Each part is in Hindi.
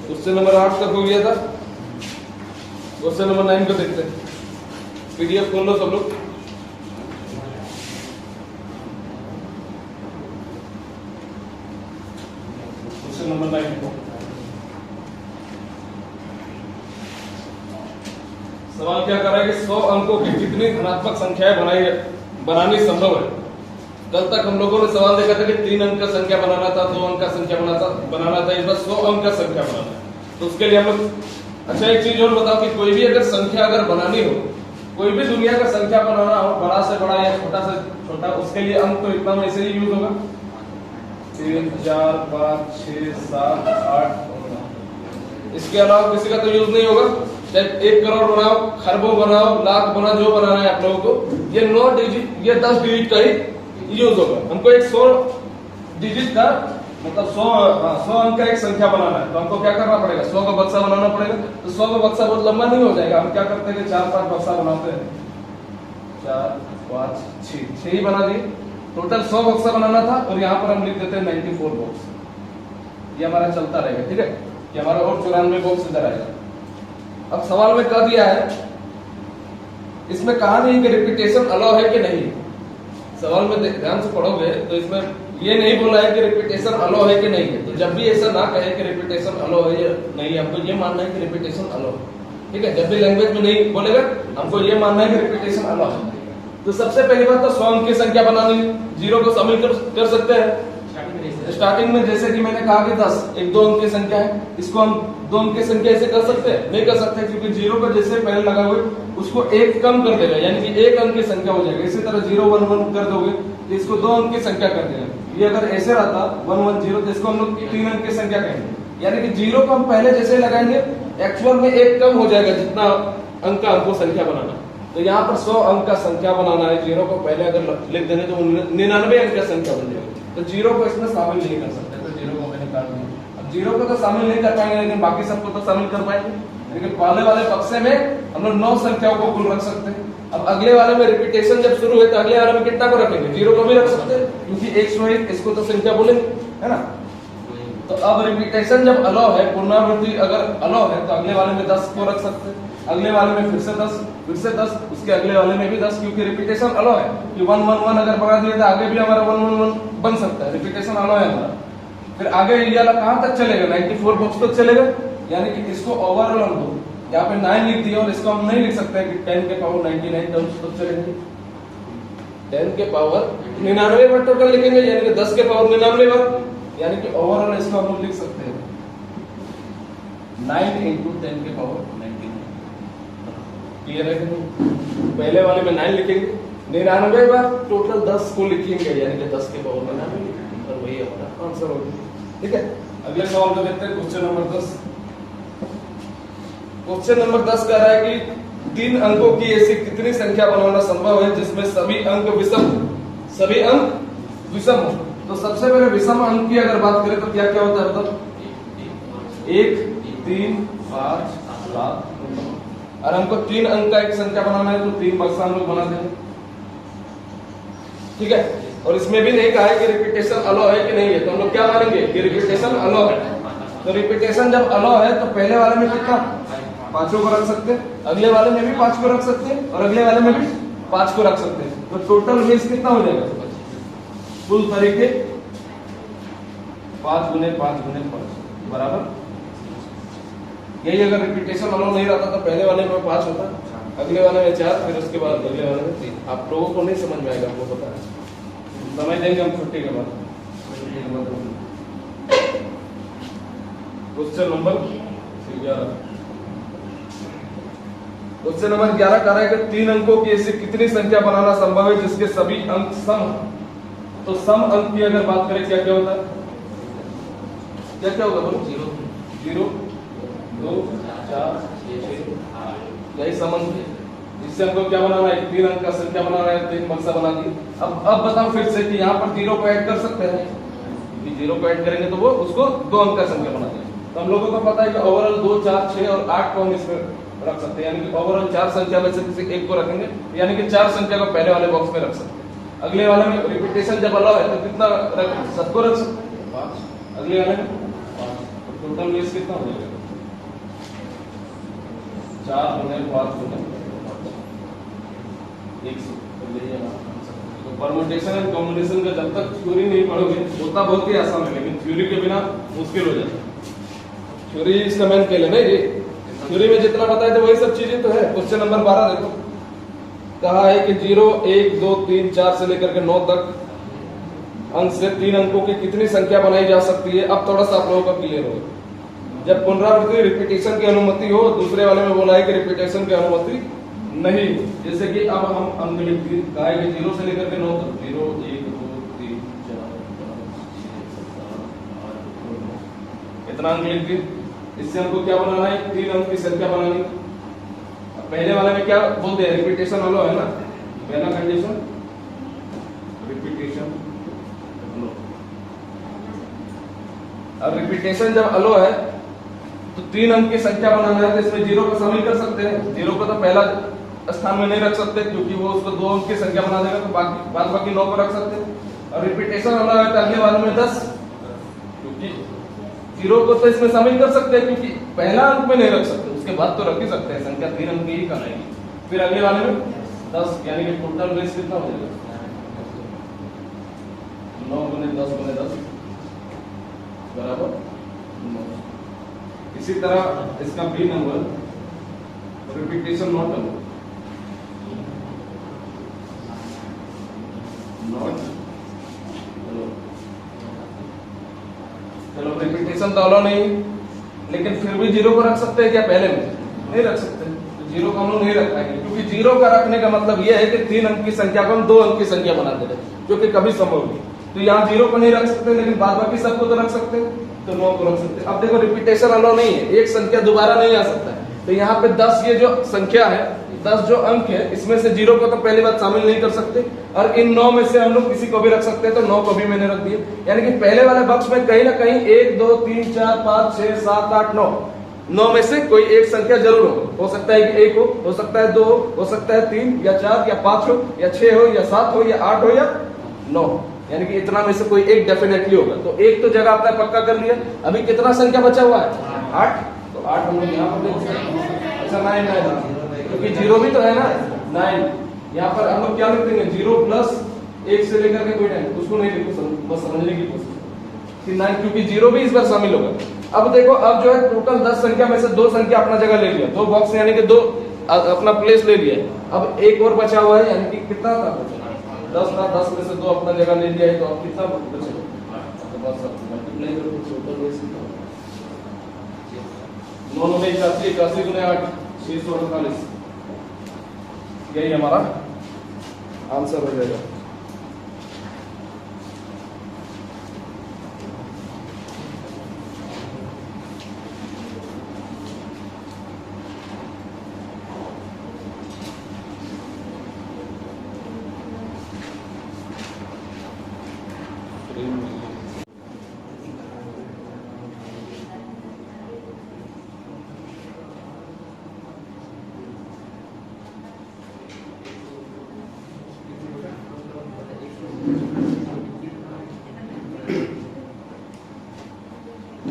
क्वेश्चन नंबर 8 तक हो गया था। क्वेश्चन नंबर 9 को देखते हैं। पीडीएफ खोल लो सब लोग। क्वेश्चन नंबर 9 को सवाल क्या कर रहा है कि 100 अंकों की कितनी धनात्मक संख्याएं बनानी संभव है। कल तक हम लोगों ने सवाल देखा था कि 3 अंक का संख्या बनाना था, 2 अंक का संख्या बनाना था, इस बार 100 अंक का संख्या बनाना है। तो उसके लिए हम लोग अच्छा एक चीज और बताओ कि कोई भी अगर संख्या अगर बनानी हो, कोई भी दुनिया का संख्या बनाना हो, बड़ा से बड़ा या छोटा से छोटा, उसके लिए अंक तो इतना में ऐसे ही यूज होगा 3 4 5 6 7 8। इसके अलावा किसी का तो यूज नहीं होगा। चाहे 1 करोड़ बनाओ, खरबों बनाओ, लाख बनाओ, जो बनाना है आप लोगों को, ये 9 डिजिट ये 10 डिजिट का ही यूज होगा। हमको एक 100 डिजिट का मतलब 100 अंक का एक संख्या बनाना है, तो हमको क्या करना पड़ेगा? 100 का बक्सा बनाना पड़ेगा। तो 100 का बक्सा बहुत लंबा नहीं हो जाएगा। हम क्या करते हैं कि 4-5 बक्सा बनाते हैं, 4 5 6 ही बना दिए। टोटल 100 बक्सा बनाना था और यहाँ पर हम लिख देते हैं 94 बॉक्स। ये हमारा चलता रहेगा, ठीक है, कि हमारा और 94 बॉक्स इधर आएगा। अब सवाल में कह दिया है, इसमें कहा नहीं कि रिपीटेशन अलाउ है कि नहीं। सवाल में ध्यान से पढ़ोगे तो इसमें ये नहीं बोला है कि रिपीटेशन अलाउ है कि नहीं है। तो जब भी ऐसा ना कहे कि रिपीटेशन अलाउ है या नहीं, हमको ये मानना है कि रिपीटेशन अलाउ है, ठीक है। जब भी लैंग्वेज में नहीं बोलेगा हमको ये मानना है कि रिपीटेशन अलाउ है। तो सबसे पहली बात तो 100 अंक की संख्या बनानी है। 0 को शामिल कर सकते हैं स्टार्टिंग में, जैसे कि मैंने कहा कि 10 एक 2 अंक की संख्या है, इसको हम 2 अंक की संख्या ऐसे कर सकते हैं? नहीं कर सकते, क्योंकि 0 को जैसे पहले लगा हुए उसको 1 कम कर देगा, यानी कि 1 अंक की संख्या हो जाएगा। इसी तरह 0 1 1 कर दोगे तो इसको 2 अंक की संख्या कर देगा। ये अगर ऐसे रहता 1 1 0 तो इसको हम लोग 3 अंक की संख्या कहेंगे, यानी कि 0 को हम पहले जैसे लगाएंगे एक्चुअल में 1 कम हो जाएगा जितना अंक का हमको संख्या बनाना। तो यहाँ पर 100 अंक का संख्या बनाना है, 0 को पहले अगर लिख देंगे तो 99 अंक का संख्या बन जाएगा। तो 0 को इसमें शामिल नहीं कर सकते, तो 0 को मैंने काट दिया। अब 0 को तो शामिल नहीं कर पाएंगे, लेकिन बाकी सबको तो शामिल कर पाएंगे। लेकिन पहले वाले बक्से में हम लोग 9 संख्याओं को कुल रख सकते हैं। अब अगले वाले में रिपीटेशन जब शुरू है तो अगले वाले में कितना को रखेंगे? 0 को भी रख सकते हैं, क्योंकि 101 इसको तो संख्या बोलेंगे, है ना। तो अब रिपीटेशन जब अलाउ है, पुनरावृत्ति अगर अलाउ है, तो अगले वाले में 10 को रख सकते हैं, अगले वाले में फिर से 10, उसके अगले वाले में भी 10, क्योंकि रिपीटेशन अलाउ है कि 1 1 1 अगर बना दिया तो आगे भी हमारा 1 1 1 बन सकता है। रिपीटेशन अलाउ है हमारा। फिर आगे ये वाला कहां तक चलेगा? 94 बॉक्स तक चलेगा, यानी कि इसको ओवरऑल हम लोग यहाँ पे 9 लिख दिया और इसको हम नहीं लिख सकते कि 10 के पावर 99 टर्म्स तक चलेंगे। 10 के पावर 99 बार टोटल लिखेंगे, यानी कि 10 के पावर 99 बार, यानी कि ओवरऑल इसको हम लोग लिख सकते हैं 9 into 10 के पावर 99। क्लियर है कि नहीं? पहले वाले में 9 लिखेंगे, 99 बार टोटल 10 को लिखेंगे, यानी कि 10 के पावर 99, और वही हमारा आंसर होगा, ठीक है। अगले सवाल को देखते हैं, क्वेश्चन नंबर 10। क्वेश्चन नंबर 10 कह रहा है कि 3 अंकों की ऐसी कितनी संख्या बनाना संभव है जिसमें सभी अंक विषम हो। तो सबसे पहले विषम अंक की अगर बात करें तो क्या क्या होता है? मतलब 1 3 5 7। और हमको 3 अंक का एक संख्या बनाना है तो 3 बक्सा हम लोग बना देंगे, ठीक है। और इसमें भी नहीं कहा है कि रिपीटेशन अलाउ है कि नहीं है, तो हम लोग क्या मानेंगे कि रिपीटेशन अलाउ है। तो रिपीटेशन जब अलाउ है तो पहले वाले में कितना 5 को रख सकते हैं, अगले वाले में भी 5 को रख सकते हैं, और अगले वाले में भी 5 को रख सकते हैं। तो टोटल मीन्स कितना हो जाएगा? कुल तरीके 5 गुने 5 गुने 5 बराबर। यही अगर रिपीटेशन अलाउ नहीं रहता तो पहले वाले में 5 होता, अगले वाले में 4, फिर उसके बाद अगले वाले में 3। आप लोगों को नहीं समझ में आएगा, आपको पता है, समझ देंगे हम छुट्टी के बाद। Question number 11। क्वेश्चन नंबर 11 कह रहा है कि 3 अंकों की ऐसी कितनी संख्या बनाना संभव है जिसके सभी अंक सम हो। तो सम अंक की अगर बात करें क्या क्या होता है? क्या क्या होगा बोलो? 0 2 4 6 8, यही सम अंक है। इससे हमको क्या बनाना है? 3 अंक का संख्या बनाना है, 3 बक्सा बना दी। अब बताओ फिर से कि यहाँ पर 0 को ऐड कर सकते हैं कि 0 को ऐड करेंगे तो वो उसको 2 अंक का संख्या बना देंगे। तो हम लोगों को पता है कि ओवरऑल 2 4 6 और 8 को हम इसमें रख सकते हैं, यानी कि ओवरऑल 4 संख्या में से किसी एक को रखेंगे, यानी कि 4 संख्या को पहले वाले बॉक्स में रख सकते हैं। अगले वाले में रिपीटेशन जब अलाउ है तो कितना सबको रख सकते हैं? 5। अगले वाले में 5 को टोटल बेस कितना हो जाएगा? 4 गुने 5 गुने 100। तो परम्यूटेशन एंड कॉम्बिनेशन का जब तक थ्योरी नहीं पढ़ोगे होता बहुत ही आसान है, लेकिन थ्योरी के बिना मुश्किल हो जाता है। थ्योरी इसका मैंने कह लेना ये थ्योरी में जितना बताया था वही सब चीजें तो है। क्वेश्चन नंबर 12 देखो, कहा है कि 0 1 2 3 4 से लेकर के 9 तक अंक से 3 अंकों की कितनी संख्या बनाई जा सकती है। अब थोड़ा सा आप लोगों का क्लियर हो, जब पुनरावृत्ति रिपीटेशन की अनुमति हो, दूसरे वाले में बोला है कि रिपीटेशन की अनुमति नहीं। जैसे कि अब हम अंक लिख दिए, कहा है कि 0 से लेकर के 9 तक 0 1 2 3 4 5 6 7 8 9 इतना अंक लिख दिए। इससे हमको क्या बनाना है? 3 अंक की संख्या बनानी। पहले वाले में क्या बोलते हैं? रिपीटेशन अलो है ना, पहला कंडीशन रिपीटेशन अलो। अब रिपीटेशन जब अलो है तो 3 अंक की संख्या बनाना है, तो इसमें 0 को शामिल कर सकते हैं। 0 को तो पहला स्थान में नहीं रख सकते क्योंकि वो उसको 2 अंक की संख्या बना देगा, तो बाकी 9 को रख सकते हैं। और रिपीटेशन अलो है तो अगले वाले में 10, क्योंकि 0 को तो इसमें शामिल कर सकते हैं क्योंकि पहला अंक में नहीं रख सकते, उसके बाद तो रख ही सकते हैं, संख्या 3 अंक की ही कहलाएगी। फिर अगले वाले में 10, यानी कि टोटल बेस कितना हो जाएगा? 9 गुने 10 गुने 10 बराबर 9। इसी तरह इसका B number repetition not allow, not allow. चलो रिपीटेशन तो अलो नहीं, लेकिन फिर भी 0 को रख सकते हैं क्या? पहले में नहीं रख सकते, तो 0 को हम लोग नहीं रख पाएंगे, क्योंकि 0 का रखने का मतलब यह है कि 3 अंक की संख्या को हम 2 अंक की संख्या बना दे रहे, जो कि कभी संभव नहीं। तो यहाँ 0 को नहीं रख सकते, लेकिन बाद बाकी सबको तो रख सकते हैं, तो 9 को रख सकते हैं। अब देखो रिपीटेशन अलो नहीं है, एक संख्या दोबारा नहीं आ सकता है, तो यहाँ पे 10 ये जो संख्या है, 10 जो अंक है, इसमें से 0 को तो पहली बात शामिल नहीं कर सकते, और इन 9 में से हम लोग किसी को भी रख सकते हैं, तो 9 को भी मैंने रख दिया। यानी कि पहले वाले बॉक्स में कहीं ना कहीं 1 2 3 4 5 6 7 8 9 में से कोई एक संख्या जरूर हो सकता है कि 1 हो सकता है 2 हो सकता है 3 या 4 या 5 हो या 6 हो या 7 हो या 8 हो या 9, यानी कि इतना में से कोई एक डेफिनेटली होगा। तो एक तो जगह आपने पक्का कर लिया। अभी कितना संख्या बचा हुआ है? 8। तो 8 हम लोग यहाँ पर देख सकते हैं। अच्छा 9 क्योंकि 0 भी तो है ना, 9 यहाँ पर हम लोग क्या लिख देंगे? 0 प्लस 1 से लेकर के कोई टाइम उसको नहीं लिखो, बस समझने की कोशिश कि 9, क्योंकि 0 भी इस बार शामिल होगा। अब देखो, अब जो है टोटल 10 संख्या में से 2 संख्या अपना जगह ले लिया, 2 बॉक्स यानी कि 2 अपना प्लेस ले लिया। अब एक और बचा हुआ है, यानी कि कितना था? 10 था, 10 में से 2 अपना जगह ले लिया है, तो अब कितना बचेगा? तो बस मल्टीप्लाई करो, टोटल बेस कितना? 9 9 81, 81 गुने 8 648, यही हमारा आंसर हो जाएगा।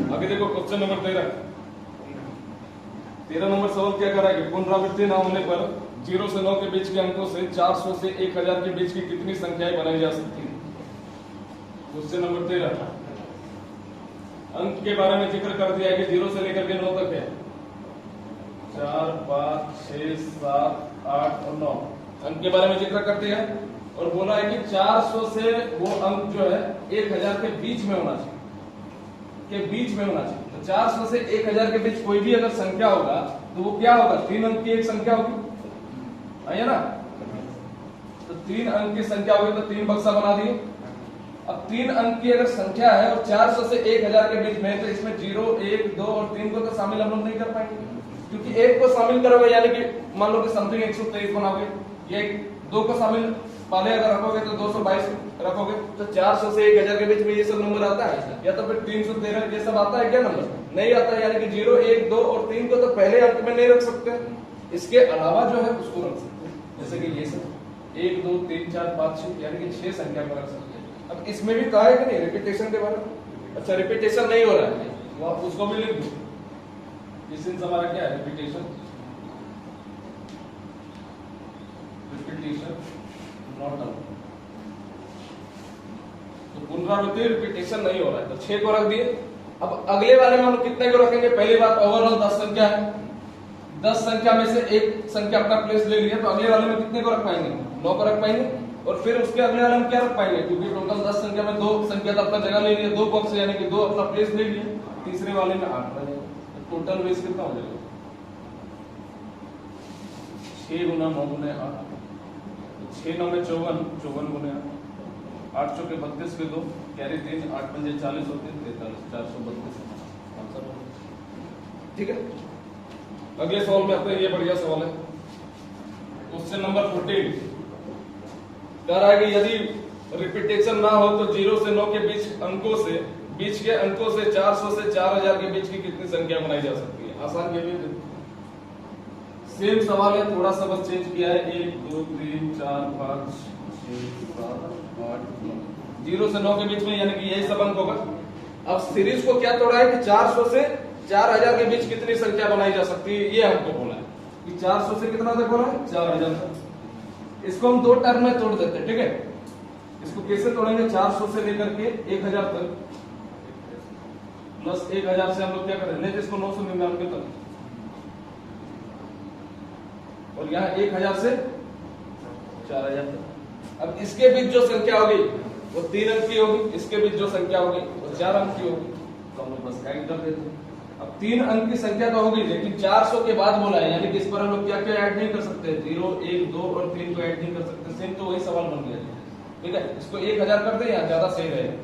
अभी देखो क्वेश्चन नंबर 13 नंबर सवाल क्या कर रहा है कि पुनरावृत्ति न होने पर 0 से 9 के बीच के अंकों से 400 से 1000 के बीच की कितनी संख्याएं बनाई जा सकती हैं। क्वेश्चन नंबर 13 अंक के बारे में जिक्र कर दिया है कि 0 से लेकर के 9 तक है, 4 5 6 7 8 और 9 अंक के बारे में जिक्र कर दिया है, और बोला है कि 400 से वो अंक जो है 1000 के बीच में होना चाहिए, तो 400 से 1000 के बीच कोई भी अगर संख्या होगा तो वो क्या होगा? 3 अंक की एक संख्या होगी, है ना। तो 3 अंक की संख्या होगी तो 3 बक्सा बना दिए। अब 3 अंक की अगर संख्या है और 400 से 1000 के बीच में, तो इसमें 0 1 2 और 3 को तो शामिल हम लोग नहीं कर पाएंगे, क्योंकि 1 को शामिल करोगे यानी कि मान लो कि समथिंग 123 बनाओगे, ये 2 को शामिल पहले अगर रखोगे तो 222 रखोगे, तो 400 से 1000 के बीच में ये सब नंबर आता है, या तो फिर 313 ये सब आता है क्या? नंबर नहीं आता है, यानी कि 0 1 2 और 3 को तो पहले अंक में नहीं रख सकते, इसके अलावा जो है उसको रख सकते हैं, जैसे कि ये सब 1 2 3 4 5 6 यानी कि 6 संख्या को रख सकते हैं। अब इसमें भी कहा है कि नहीं रिपीटेशन के बारे में? अच्छा रिपीटेशन नहीं हो रहा है, तो आप उसको भी लिख दो। ये सिंस हमारा क्या है, रिपीटेशन, रिपीटेशन नॉट अलाउड। तो पुनरावृत्ति रिपीटेशन नहीं हो रहा है, तो 6 को रख दिए। अब अगले वाले में हम कितने को रखेंगे? पहली बात, ओवरऑल 10 संख्या है, 10 संख्या में से एक संख्या अपना प्लेस ले लिया, तो अगले वाले में कितने को रख पाएंगे? 9 को रख पाएंगे। और फिर उसके अगले वाले में क्या रख पाएंगे? क्योंकि टोटल 10 संख्या में 2 संख्या तो अपना जगह ले लिया, 2 बॉक्स यानी कि 2 अपना प्लेस ले लिया। तीसरे वाले में 8 रहेगा, तो टोटल वेस कितना हो जाएगा? 6 गुना 9 गुना 8, 6 9 में 54, 54 गुना 8 चौके 32 के 2 कैरी 3, 8 पंजे 40 होते हैं, 43, 432 आंसर। ठीक है, अगले सवाल में आते हैं। ये बढ़िया सवाल है, क्वेश्चन नंबर 14 कह रहा है कि यदि रिपीटेशन ना हो तो 0 से 9 के बीच के अंकों से 400 से 4000 के बीच की कितनी संख्या बनाई जा सकती है? आसान के लिए सेम सवाल है, थोड़ा सा बस चेंज किया है। 1 2 3 4 5 6 7 8 9, 0 से 9 के बीच में, यानी कि यही सब अंक होगा। अब सीरीज को क्या तोड़ा है कि 400 से 4000 के बीच कितनी संख्या बनाई जा सकती है, ये हमको बोला है कि 400 से कितना तक बोला है? 4000 तक। इसको हम 2 टर्म में तोड़ देते हैं। ठीक है, इसको कैसे तोड़ेंगे? 400 से लेकर के 1000 तक प्लस 1000 से हम लोग क्या करेंगे? इसको 999 तक, और यहाँ 1000 से 4000 तक। अब इसके बीच जो संख्या होगी वो 3 अंक की होगी, इसके बीच जो संख्या होगी वो 4 अंक की होगी, तो हम लोग बस ऐड कर देते हैं। अब 3 अंक की संख्या तो होगी, लेकिन 400 के बाद बोला है, यानी कि इस पर हम लोग क्या क्या ऐड नहीं कर सकते? 0 1 2 और 3 को ऐड नहीं कर सकते। सेम तो वही सवाल बन गया। ठीक है, इसको 1000 कर दे, यहाँ ज्यादा सही रहेगा,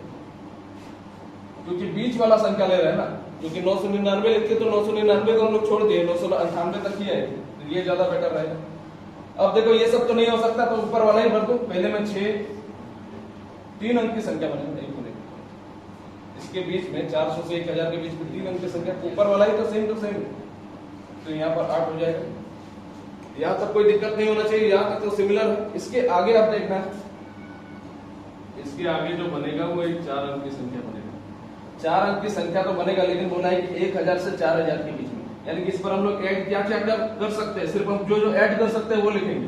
क्योंकि बीच वाला संख्या ले रहे हैं ना। क्योंकि 999 लिखे तो 999 को हम लोग छोड़ दिए, 998 तक ही है, तो ये ज्यादा बेटर रहेगा। अब देखो ये सब तो नहीं हो सकता, तो ऊपर वाला ही भर दो। पहले में 6 3 अंक की संख्या बनेगी, इसके बीच में 400 से 1000 के बीच में 3 अंक की संख्या, ऊपर वाला ही तो सेम, तो यहाँ पर 8 हो जाएगा। यहाँ तक कोई दिक्कत नहीं होना चाहिए, यहाँ तक तो सिमिलर है। इसके आगे आप देखना है, इसके आगे जो बनेगा वो एक 4 अंक की संख्या बनेगा। 4 अंक की संख्या तो बनेगा, लेकिन बोला है कि 1000 से 4000 के बीच में, यानी कि इस पर हम लोग ऐड क्या क्या कर सकते हैं? सिर्फ हम जो ऐड कर सकते हैं वो लिखेंगे,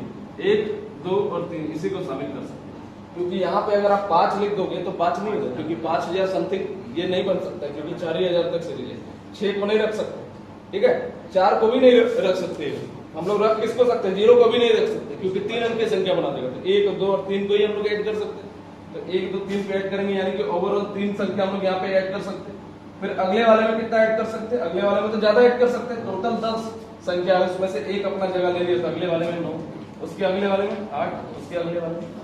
1 2 और 3, इसी को शामिल कर सकते हैं। क्योंकि यहाँ पे अगर आप 5 लिख दोगे तो 5 नहीं होगा, क्योंकि 5000 समथिंग ये नहीं बन सकता, क्योंकि 4000 तक सीरीज है। 6 को नहीं रख सकते, ठीक है, 4 को भी नहीं रख सकते। हम लोग रख किसको सकते हैं? 0 को भी नहीं रख सकते, क्योंकि 3 अंक की संख्या बना देगा। तो 1 2 और 3 को ही हम लोग ऐड कर सकते हैं, तो 1 2 3 को ऐड करेंगे, यानी कि ओवरऑल 3 संख्या हम लोग यहाँ पे ऐड कर सकते हैं। फिर अगले वाले में कितना ऐड कर सकते हैं? अगले वाले में तो ज्यादा ऐड कर सकते हैं, टोटल 10 संख्या है, उसमें से 1 अपना जगह ले लिया, तो अगले वाले में 9, उसके अगले वाले में 8, उसके अगले वाले में।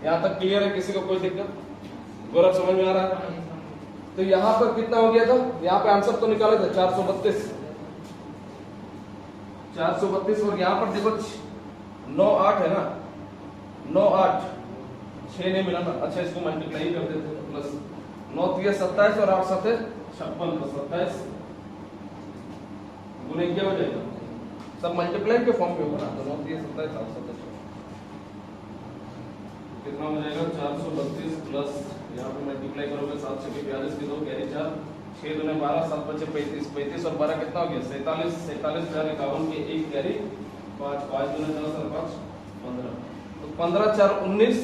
यहाँ तक क्लियर है? किसी को कोई दिक्कत? गौरव समझ में आ रहा है? तो यहाँ पर कितना हो गया था? यहाँ पे आंसर तो निकाला था 432, और यहाँ पर देखो 9 8 है ना, 9 8 6 नहीं मिला ना। अच्छा, इसको मल्टीप्लाई कर देते हैं, प्लस 9 3 27 और 8 7 56, तो 27 गुने क्या हो जाएगा? सब मल्टीप्लाई के फॉर्म में होगा ना, तो 9 3 27 8 7 कितना हो जाएगा? 432 प्लस यहाँ पे मल्टीप्लाई करोगे 7 से 42 के 2 कैरी 4, 6 दूने 12, 7 बचे 35, 35 और 12 कितना हो गया? 47, 47 4 51 के 1 कैरी 5, 5 दूने 10 और 5 15, तो 15 4 19,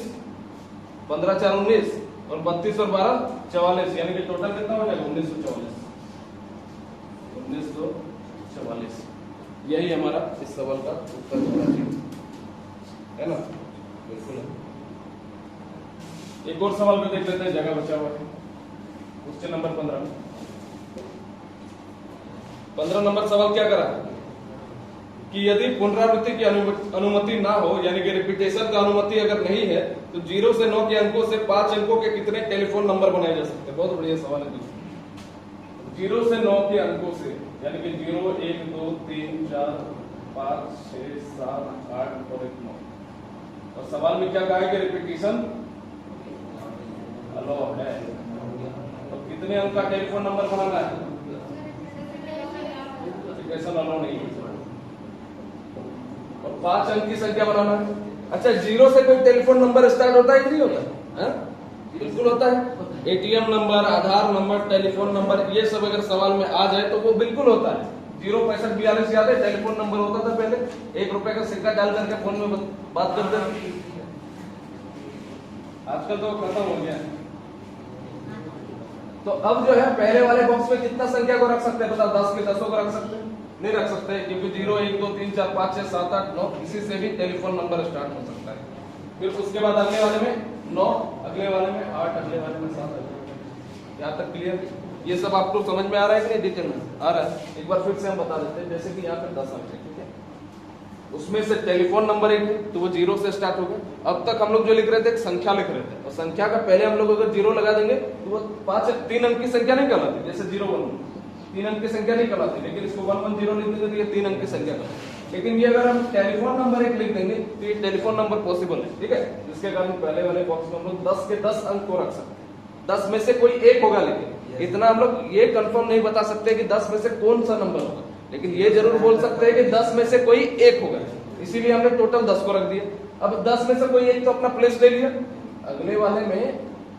15 4 19 और 32 और 12 44, यानी कि टोटल कितना हो जाएगा? 1944, 1944। यही हमारा इस सवाल का उत्तर होना चाहिए, है ना? बिल्कुल है। एक और सवाल में देख लेते हैं, जगह बचा हुआ है। क्वेश्चन नंबर 15 नंबर सवाल क्या करा कि यदि पुनरावृत्ति की अनुमति ना हो, यानी कि रिपीटेशन का अनुमति अगर नहीं है, तो 0 से 9 के अंकों से 5 अंकों के कितने टेलीफोन नंबर बनाए जा सकते हैं? बहुत बढ़िया सवाल है। 0 से 9 के अंकों से, यानी कि 0 1 2 3 4 5 6 7 8 और 1 9, और सवाल में क्या कहा है कि रिपीटेशन अलाउ है, तो कितने अंक का टेलीफोन नंबर बनाना है? रिपीटेशन अलाउ नहीं है, और 5 अंक की संख्या बनाना है। अच्छा, 0 से कोई टेलीफोन नंबर स्टार्ट होता है कि नहीं होता है? बिल्कुल होता है। एटीएम नंबर, आधार नंबर, टेलीफोन नंबर, ये सब अगर सवाल में आ जाए तो वो बिल्कुल होता है। 06542 याद है, टेलीफोन नंबर होता था पहले, 1 रुपए का सिक्का डाल करके फोन में बात करते थे। आजकल तो खत्म हो गया। तो अब जो है पहले वाले बॉक्स में कितना संख्या को रख सकते हैं? बताओ, 10 के 10 को रख सकते हैं? नहीं रख सकते, क्योंकि 0 1 2 3 4 5 6 7 8 9 इसी से भी टेलीफोन नंबर स्टार्ट हो सकता है। फिर उसके बाद अगले वाले में 9, अगले वाले में 8, अगले वाले में 7। यहाँ तक क्लियर? ये सब आपको समझ में आ रहा है कि नहीं? डिटेल में आ रहा है? एक बार फिर से हम बता देते हैं। जैसे कि यहाँ पे 10 अंक है, ठीक है, उसमें से टेलीफोन नंबर एक है तो वो 0 से स्टार्ट हो गया। अब तक हम लोग जो लिख रहे थे एक संख्या लिख रहे थे, और संख्या का पहले हम लोग अगर 0 लगा देंगे तो वो 3 अंक की संख्या नहीं कहलाती। जैसे 0 1 3 अंक की संख्या नहीं कहलाती, लेकिन इसको 1 1 0 लिख देंगे तो ये 3 अंक की संख्या कहलाती। लेकिन ये अगर हम टेलीफोन नंबर एक लिख देंगे तो ये टेलीफोन नंबर पॉसिबल है, ठीक है, जिसके कारण पहले वाले बॉक्स में हम लोग 10 के 10 अंक को रख सकते हैं। 10 में से कोई एक होगा, लेकिन इतना हम लोग ये कंफर्म नहीं बता सकते कि 10 में से कौन सा नंबर होगा, लेकिन ये जरूर बोल सकते हैं कि 10 में से कोई एक होगा। इसीलिए हमने टोटल 10 को रख दिया। अब 10 में से कोई एक तो अपना प्लेस ले लिया। अगले वाले में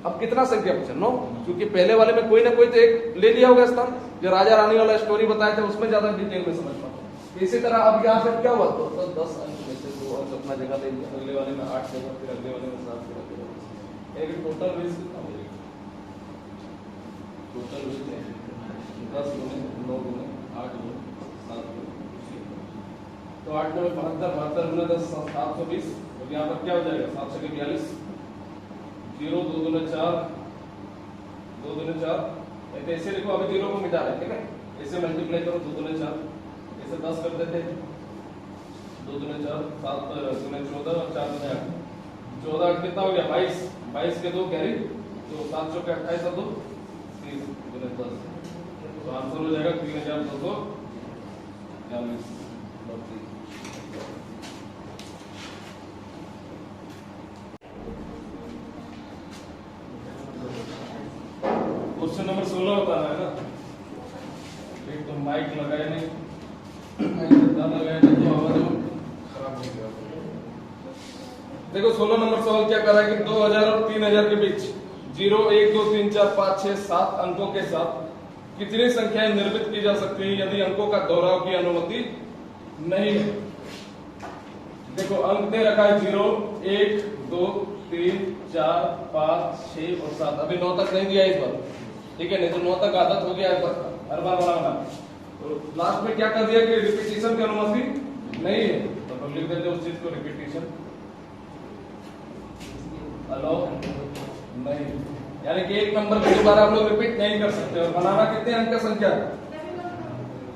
अब कितना संख्या बचा? 9, क्योंकि पहले वाले में कोई ना कोई तो एक ले लिया होगा स्थान। जो राजा रानी वाला स्टोरी बताया था उसमें ज्यादा डिटेल में समझ पाते। इसी तरह अब यहाँ पे क्या हुआ? तो 10 अंक में से 2 अंक अपना जगह ले लिया। अगले वाले में 8 जगह, फिर अगले वाले में 7 जगह, टोटल वेज कितना हो जाएगा? टोटल वेज 10 गुने 9 गुने 8 गुने 7 गुने, तो 8 9 72, 72 गुने 10 720। और यहाँ पर क्या हो जाएगा? 7 से 42, 0 2 गुने 4, 2 गुने 4। ऐसे देखो, अभी 0 को मिटा रहे, ठीक है, ऐसे मल्टीप्लाई करो, 2 गुने 4, ऐसे 10 कर देते हैं, 2 गुने 4, 7 गुने 14 और 4 गुने 8, 14 8 कितना हो गया? 22, 22 के 2 कैरी, तो 700 के 28 और 2 30 गुने 10, तो आंसर हो जाएगा 3240। क्वेश्चन नंबर 16 होता है ना। एक तो माइक लगाया नहीं, लगाया नहीं तो आवाज खराब हो गया। देखो 16 नंबर सवाल क्या कर रहा है कि 2000 और 3000 के बीच 0 1 2 3 4 5 6 7 अंकों के साथ कितनी संख्याएं निर्मित की जा सकती है यदि अंकों का दोहराव की अनुमति नहीं है। देखो अंक दे रखा है 0 1 2 3 4 5 6 और 7। अभी 9 तक नहीं दिया इस बार, ठीक है, नहीं तो 9 तक आदत हो गया हर बार बनाना। तो लास्ट में क्या कर दिया कि रिपीटिशन की अनुमति नहीं है, तो हम लिख देते उस चीज को, रिपीटिशन अलाउ नहीं, यानी कि एक नंबर को दोबारा हम लोग रिपीट नहीं कर सकते। और बनाना कितने अंक का संख्या?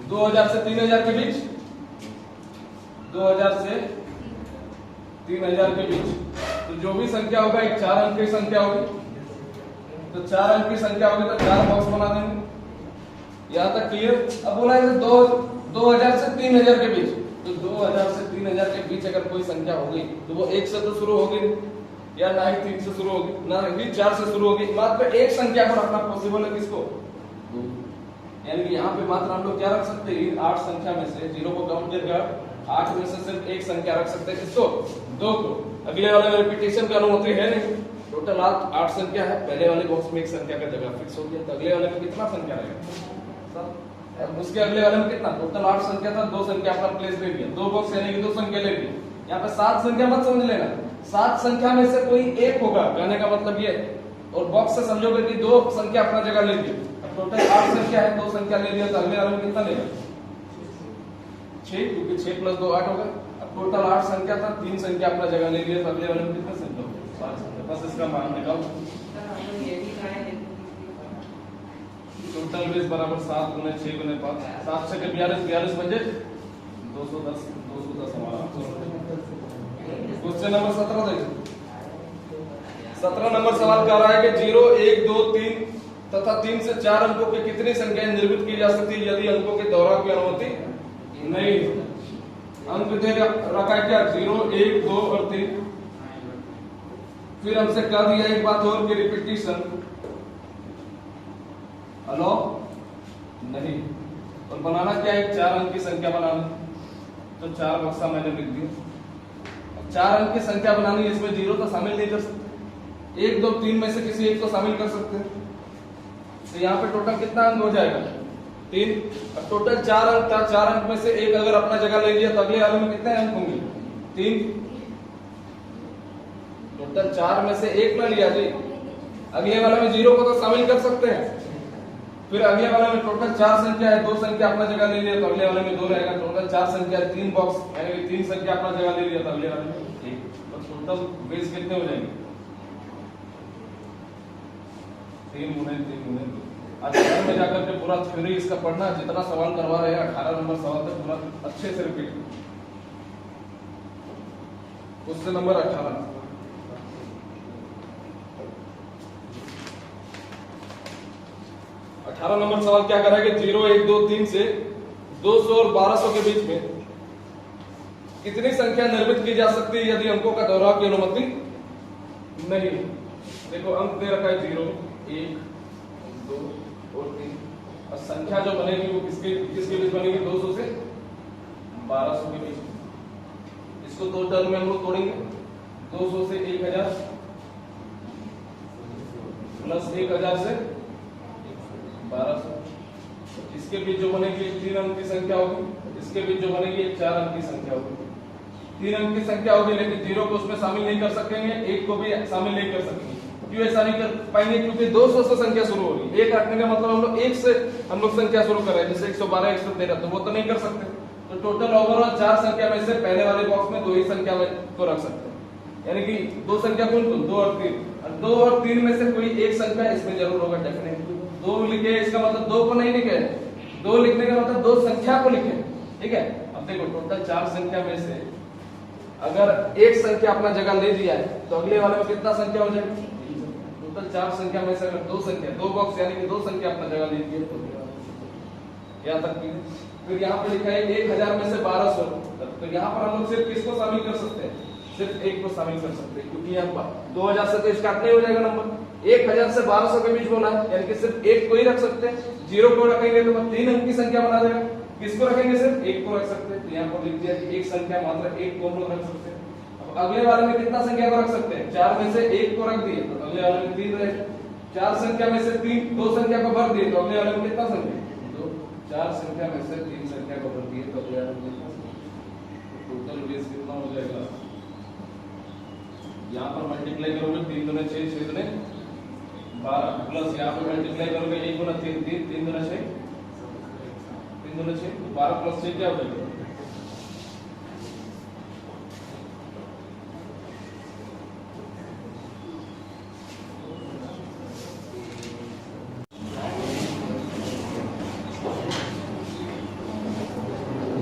2000 से 3000 के बीच, 2000 से 3000 के बीच, तो जो भी संख्या होगा एक 4 अंक की संख्या होगी। तो 4 अंक की संख्या होगी तो 4 बॉक्स बना देंगे। यहाँ तक क्लियर? अब बोला है 2000 से 3000 के बीच, तो 2000 से 3000 के बीच अगर कोई संख्या होगी तो वो 1 से तो शुरू होगी, या ना ही 3 से शुरू होगी, ना ही 4 से शुरू होगी। मात्र एक संख्या को रखना पॉसिबल है, किसको? 2। यानी कि यहाँ पे मात्र हम लोग क्या रख सकते हैं? 8 संख्या में से 0 को काउंट करके 8 में से सिर्फ एक संख्या रख सकते हैं, किसको? 2 को। अगले वाले में रिपीटिशन की अनुमति है नहीं। टोटल 8 संख्या है, पहले वाले बॉक्स में एक संख्या का जगह फिक्स हो गया, तो अगले वाले में कितना संख्या रहेगा? उसके अगले वाले में कितना? टोटल 8 संख्या था, 2 संख्या अपना प्लेस ले लिया, 2 बॉक्स यानी कि 2 संख्या ले ली। यहाँ पे 7 संख्या मत समझ लेना, 7 संख्या में से कोई एक होगा, कहने का मतलब ये। और बॉक्स से समझोगे कि 2 संख्या अपना जगह ले ली। अब टोटल 8 संख्या है, 2 संख्या ले लिया, तो अगले वाले में कितना लेगा? 6, क्योंकि 6 + 2 8 होगा। अब टोटल 8 संख्या था, 3 संख्या अपना जगह ले लिया, तो अगले वाले में कितना संख्या होगा? 7 संख्या। बस इसका मान निकालो। टोटल बेस बराबर 7 गुने 6 गुने 5, 7 से 42, 42 बन जाए 210, 210 हमारा क्वेश्चन नंबर 17 देखिए। 17 नंबर सवाल कह रहा है कि 0 1 2 3 तथा 3 से 4 अंकों की कितनी संख्याएं निर्मित की जा सकती है यदि अंकों के दोहराव की अनुमति नहीं है। अंक दे रखा है क्या? 0 1 2 और 3। फिर हमसे कह दिया एक बात और कि रिपीटिशन अलाउ नहीं। और बनाना क्या है? 4 अंक की संख्या बनाना, तो 4 बक्सा मैंने लिख दिया। 4 अंक की संख्या बनानी है, इसमें 0 तो शामिल नहीं कर सकते, 1 2 3 में से किसी एक को शामिल कर सकते हैं। तो यहाँ पे टोटल कितना अंक हो जाएगा 3। अब टोटल 4 अंक था, 4 अंक में से एक अगर अपना जगह ले लिया तो अगले वाले में कितने अंक होंगे 3। टोटल 4 में से एक ना लिया जी, अगले वाले में 0 को तो शामिल कर सकते हैं। फिर अगले वाले में टोटल 4 संख्या है, 2 संख्या अपना जगह ले लिया तो अगले वाले में 2 रहेगा। टोटल 4 संख्या 3 बॉक्स यानी कि 3 संख्या अपना जगह ले लिया तो अगले वाले में 1। तो टोटल बेस कितने हो जाएंगे 3 गुने 3 गुने 2। आज घर में जाकर के पूरा थ्योरी इसका पढ़ना, जितना सवाल करवा रहे हैं 18 नंबर सवाल तक पूरा अच्छे से रिपीट। क्वेश्चन नंबर 18 नंबर सवाल क्या कर रहा है कि 0 1 2 3 से 200 और 1200 के बीच में कितनी संख्या निर्मित की जा सकती है यदि अंकों का दोहराव की अनुमति नहीं। देखो अंक दे रखा है 0 1 2 और 3 और संख्या जो बनेगी वो किसके बीच बनेगी 200 से 1200 के बीच। इसको दो टर्म में हम लोग तोड़ेंगे। 200 से 1000 प्लस 1000 से 1200। इसके बीच जो बनेगी 3 अंक की संख्या होगी, इसके बीच जो बनेगी 4 अंक की संख्या होगी। 3 अंक की संख्या होगी लेकिन 0 को उसमें शामिल नहीं कर सकेंगे, 1 को भी शामिल नहीं कर सकेंगे। क्यों ऐसा नहीं कर पाएंगे? क्योंकि 200 से संख्या शुरू हो रही है। 1 रखने का मतलब हम लोग 1 से हम लोग संख्या शुरू कर रहे हैं, जैसे 112 113, तो वो तो नहीं कर सकते। तो टोटल ओवरऑल 4 संख्या में से पहले वाले बॉक्स में 2 ही संख्या को रख सकते हैं, यानी कि 2 संख्या कौन कौन 2 और 3। 2 और 3 में से कोई एक संख्या इसमें जरूर होगा डेफिनेटली। 2 लिखे इसका मतलब 2 को नहीं लिखे, 2 लिखने का मतलब 2 संख्या को लिखे, ठीक है। अब देखो टोटल 4 संख्या में से अगर एक संख्या अपना जगह ले लिया है तो अगले वाले में कितना संख्या हो जाएगी। टोटल 4 संख्या में से अगर 2 संख्या 2 बॉक्स यानी कि 2 संख्या अपना जगह ले लिया तो यहाँ तक। फिर यहाँ पे लिखा है 1000 में से 1200, तो यहाँ पर हम लोग सिर्फ किसको शामिल कर सकते हैं, सिर्फ 1 को शामिल कर सकते हैं, क्योंकि यहाँ 2000 से तो स्टार्ट नहीं हो जाएगा नंबर। 1000 से 1200 के बीच बोला है यानी कि सिर्फ 1 को ही रख सकते हैं। 0 को रखेंगे तो 3 अंक की संख्या बना देगा। किसको रखेंगे सिर्फ 1 को रख सकते हैं, तो यहाँ पर लिख दिया कि एक संख्या मात्र 1 को हम लोग रख सकते हैं। अब अगले वाले में कितना संख्या को रख सकते हैं, 4 में से 1 को रख दिए तो अगले वाले में 3 रहेगा। 4 संख्या में से 2 संख्या को भर दिए तो अगले वाले में कितना संख्या 2। 4 संख्या में से 3 संख्या को भर दिए तो अगले वाले में कितना संख्या। टोटल बेस कितना हो जाएगा, यहाँ पर मल्टीप्लाई करोगे 3 दूने 6 6 दूने 12 प्लस यहाँ पर मल्टीप्लाई करोगे 1 गुना 3 3 3 दूने 6 3 दूने 6 12 प्लस 6 क्या हो जाएगा।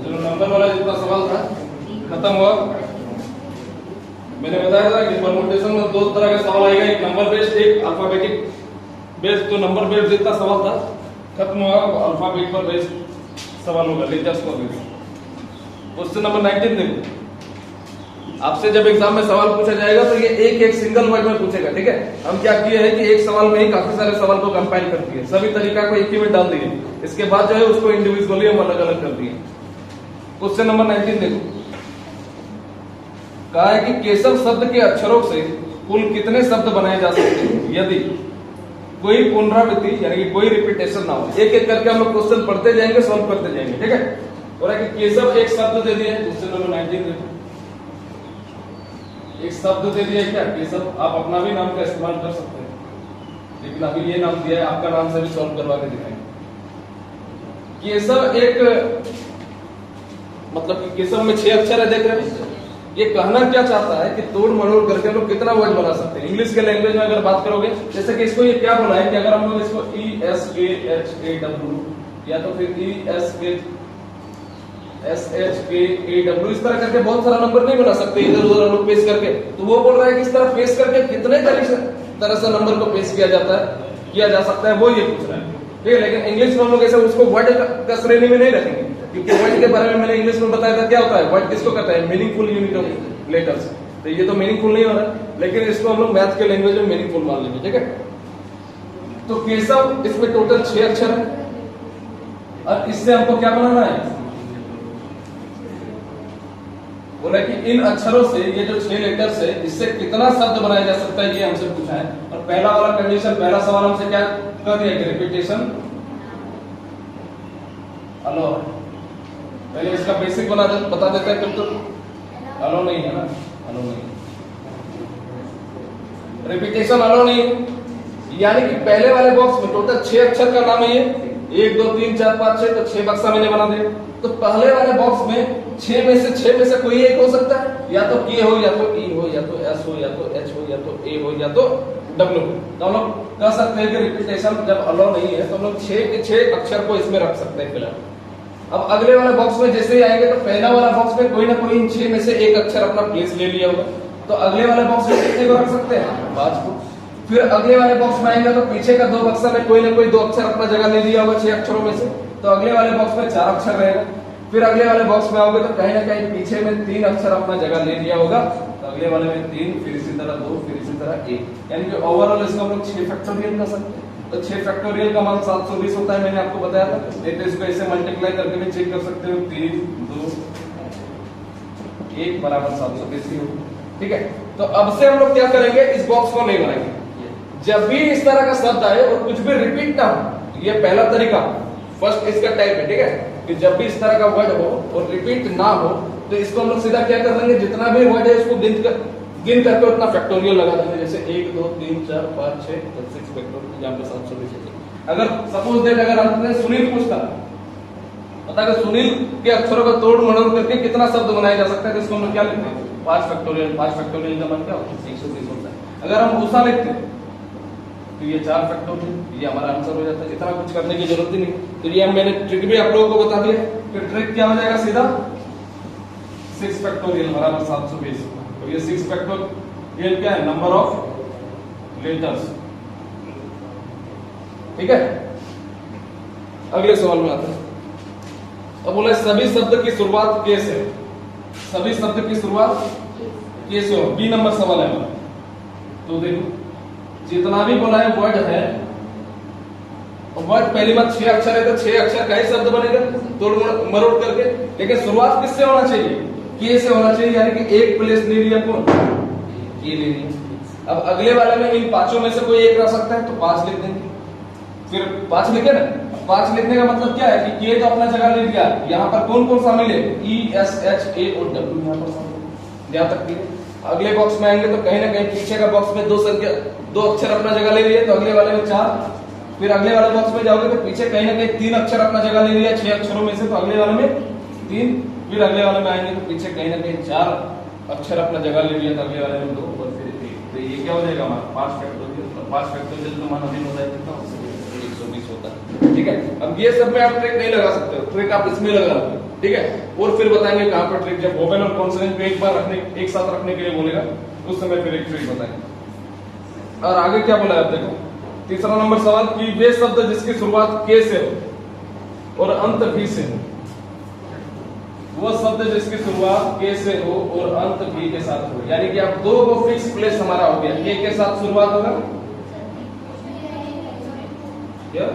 चलो नंबर वाला जितना सवाल था खत्म हुआ। मैंने बताया था कि परमुटेशन में 2 तरह का सवाल आएगा, एक नंबर बेस्ड एक अल्फाबेटिक बेस्ड। तो नंबर बेस्ड जितना सवाल था खत्म हुआ, अल्फाबेट पर बेस्ड सवाल होगा, लेटर्स पर बेस्ड। क्वेश्चन नंबर 19 देखो। आपसे जब एग्जाम में सवाल पूछा जाएगा तो ये एक सिंगल वर्ड में पूछेगा, ठीक है। हम क्या किए हैं कि एक सवाल में ही काफी सारे सवाल को कंपाइल कर दिए, सभी तरीका को एक ही में डाल दिए। इसके बाद जो है उसको इंडिविजुअली हम अलग अलग कर दिए। क्वेश्चन नंबर 19 देखो। कहा है कि केशव शब्द के अक्षरों से कुल कितने शब्द बनाए जा सकते हैं यदि कोई पुनरावृत्ति यानी कि कोई रिपीटेशन ना हो। एक एक करके हम लोग क्वेश्चन पढ़ते जाएंगे, सॉल्व करते जाएंगे, ठीक है। और है कि केशव एक शब्द दे दिया, क्वेश्चन नंबर 19 देखो। एक शब्द दे दिया क्या केशव, आप अपना भी नाम का इस्तेमाल कर सकते हैं, लेकिन अभी ये नाम दिया है, आपका नाम से भी सॉल्व करवा के दिखाएंगे। केशव एक मतलब कि केशव में 6 अक्षर है, देख रहे हैं। ये कहना क्या चाहता है कि तोड़ मरोड़ करके लोग कितना वर्ड बना सकते हैं। इंग्लिश के लैंग्वेज में अगर बात करोगे, जैसे कि इसको ये क्या बोला है कि अगर हम लोग इसको ESKHAW या तो फिर ESKSHKAW इस तरह करके बहुत सारा नंबर नहीं बना सकते इधर उधर हम लोग पेश करके। तो वो बोल रहा है कि इस तरह पेश करके कितने तरह से नंबर को पेश किया जा सकता है, वो ये पूछ रहा है, ठीक है। लेकिन इंग्लिश में हम लोग ऐसे उसको वर्ड का श्रेणी में नहीं रखेंगे, क्योंकि वर्ड के बारे में मैंने इंग्लिश में बताया था क्या होता है। वर्ड किसको कहता है, मीनिंगफुल यूनिट ऑफ लेटर्स। तो ये तो मीनिंगफुल नहीं हो रहा है, लेकिन इसको हम लोग मैथ के लैंग्वेज में मीनिंगफुल मान लेंगे, ठीक है। तो केशव इसमें टोटल 6 अक्षर है और इससे हमको क्या बनाना है, बोला कि इन अक्षरों से, ये जो 6 लेटर से, इससे कितना शब्द बनाया जा सकता है, ये हमसे पूछा है। और पहला वाला कंडीशन, पहला सवाल हमसे क्या कर दिया कि रिपीटेशन अलो। पहले इसका बेसिक बता देता है, कब तो अलो नहीं है ना, अलो नहीं, रिपीटेशन अलो नहीं। यानी कि पहले वाले बॉक्स में टोटल 6 अक्षर का नाम है ये, 1 2 3 4 5 6, तो 6 बक्सा मैंने बना दिया। तो पहले वाले बॉक्स में 6 में से कोई एक हो सकता है, या तो के हो, या तो ई हो, या तो एस हो, या तो एच हो, या तो ए हो, या तो डब्ल्यू हो। तो हम लोग कह सकते हैं कि रिपीटेशन जब अलाउ नहीं है तो हम लोग 6 के 6 अक्षर को इसमें रख सकते हैं फिलहाल। अब अगले वाले बॉक्स में जैसे ही आएंगे तो पहला वाला बॉक्स में कोई ना कोई इन 6 में से एक अक्षर अपना प्लेस ले लिया होगा, तो अगले वाले बॉक्स में कितने को रख सकते हैं, 5 को। फिर अगले वाले बॉक्स में आएंगे तो पीछे का 2 बक्सा में कोई ना कोई 2 अक्षर अपना जगह ले लिया होगा 6 अक्षरों में से, तो अगले वाले बॉक्स में 4 अक्षर रहेगा। फिर अगले वाले बॉक्स में आओगे तो कहीं ना कहीं पीछे में 3 अक्षर अपना जगह ले लिया होगा, तो अगले वाले में 3, फिर इसी तरह 2, फिर इसी तरह 1। यानी कि ओवरऑल इसको हम लोग 6 फैक्टोरियल कर सकते हैं। तो 6 फैक्टोरियल का मान 720 होता है, मैंने आपको बताया था। नहीं तो इसको ऐसे मल्टीप्लाई करके भी चेक कर सकते हो, 3 2 1 बराबर 720 ही होगा। ठीक है, तो अब से हम लोग क्या करेंगे, इस बॉक्स को नहीं बनाएंगे। जब भी इस तरह का शब्द आए और कुछ भी रिपीट ना हो, ये पहला तरीका, फर्स्ट इसका टाइप है। ठीक है, कि जब भी इस तरह का वर्ड हो और रिपीट ना हो तो इसको हम लोग सीधा क्या कर देंगे, जितना भी वर्ड है इसको गिन करके उतना फैक्टोरियल लगा देंगे। जैसे 1 2 3 4 5 6 6 फैक्टोरियल, यहाँ पे 720। अगर सपोज दैट अगर हमने सुनील पूछता, पता अगर सुनील के अक्षरों का तोड़ मरोड़ करके कितना शब्द बनाया जा सकता है, तो इसको हम लोग क्या लिखते हैं, 5 फैक्टोरियल। 5 फैक्टोरियल का मान क्या होता है, 120 होता है। अगर हम उषा लिखते हैं तो ये 4 फैक्टोरियल, ये हमारा आंसर हो जाता है। इतना कुछ करने की जरूरत ही नहीं। तो ये मैंने ट्रिक भी आप लोगों को बता दिया। फिर ट्रिक क्या हो जाएगा, सीधा 6 फैक्टोरियल बराबर 720। तो ये 6 फैक्टोरियल क्या है, नंबर ऑफ लेटर्स। ठीक है, अगले सवाल में आते हैं। अब बोला सभी शब्द की शुरुआत के से, सभी शब्द की शुरुआत के से हो, बी नंबर सवाल है हमारा। तो देखो जितना भी बोला है वर्ड है, वर्ड पहली बात 6 अक्षर है तो 6 अक्षर का ही शब्द बनेगा तोड़ मरोड़ करके। लेकिन शुरुआत किससे होना चाहिए, के से होना चाहिए। यानी कि एक प्लेस ले लिया, कौन, के ले लिया। अब अगले वाले में इन 5 में से कोई एक रह सकता है, तो 5 लिख देंगे। फिर 5 लिखे ना, 5 लिखने का मतलब क्या है कि के तो अपना जगह ले लिया। यहाँ पर कौन कौन शामिल है, ई एस एच ए और डब्ल्यू यहाँ पर शामिल, यहाँ तक क्लियर। अगले बॉक्स में आएंगे तो कहीं ना कहीं पीछे का बॉक्स में 2 अक्षर अपना जगह ले लिए, तो अगले वाले में 4। फिर अगले वाले बॉक्स में जाओगे तो पीछे कहीं ना कहीं 3 अक्षर अपना जगह ले लिया 6 अक्षरों में से, तो अगले वाले में 3। फिर अगले वाले में आएंगे तो पीछे कहीं ना कहीं 4 अक्षर अपना जगह ले लिया, तो अगले वाले में 2 और फिर 1। तो ये क्या हो जाएगा हमारा 5 फैक्टोरियल। 5 फैक्टोरियल तो मान अभी होता है कितना, 120 होता है। ठीक है, अब ये सब में आप ट्रिक नहीं लगा सकते हो, ट्रिक आप इसमें लगा लो। ठीक है, और फिर बताएंगे कहां पर ट्रिक, जब वोवेल और कॉन्सोनेंट को एक बार एक साथ रखने के लिए बोलेगा उस समय फिर एक ट्रिक बताएंगे। और आगे क्या बोला है आप देखो, तीसरा नंबर सवाल कि वे शब्द जिसकी शुरुआत के से हो और अंत भी से हो, वो शब्द जिसकी शुरुआत के से हो और अंत भी के साथ हो। यानी कि अब 2 को फिक्स प्लेस हमारा हो गया, के साथ शुरुआत होगा, क्या